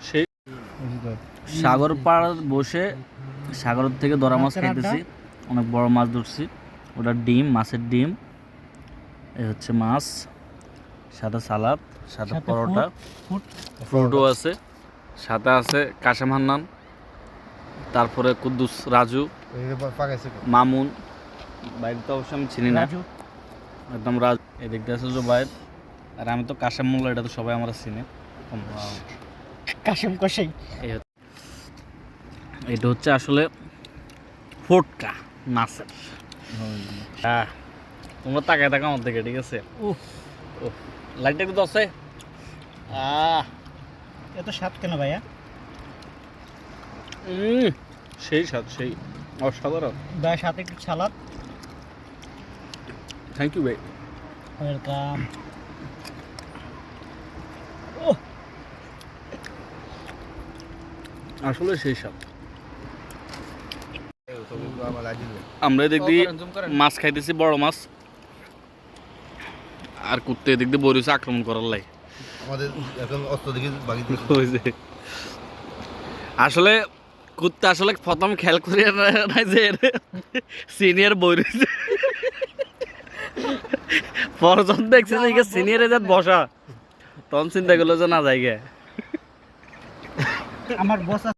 সেই সাগর পাড় বসে সাগর থেকে ধরা মাছ খাইতেছি, অনেক বড় মাছ ধরছি। ওটা ডিম, মাছের ডিম। এই হচ্ছে মাছ, সাথে সালাদ, সাথে পরোটা, ফ্রুটও আছে, সাথে আছে কাশেম হান্নান, তারপরে কুদ্দুস, রাজু, মামুন। বাইরে তো অবশ্য আমি চিনি না, একদম রাজু। এদিক দিয়ে আছে জুবাইর, আর আমি তো কাশেম মোল্লা, এটা তো সবাই আমরা চিনি। কাশেম কষাই। এটা হচ্ছে আসলে ফোটকা মাছের। তোমরা তাকায় থাকা আমার দিকে, ঠিক আছে? লাইটটা একটু দশে। এত স্বাদ কেন ভাইয়া? সেই স্বাদ, সেই অসাধারণ। ভাই সাথে একটু সালাদ। থ্যাংক ইউ ভাই, ওয়েলকাম। আসলে সেই স্বাদ। আমরা এদিক দিয়ে মাছ খাইতেছি, বড় মাছ, আর কুত্তে এদিক দিয়ে বরিছে আক্রমণ করার লাই। আসলে কুত্তে আসলে প্রথম খেয়াল করি নাই যে সিনিয়র বই রয়েছে, পরে যখন দেখছে যে সিনিয়র এজাত বসা, তখন চিন্তা করলো যে না যাই গে আমার বস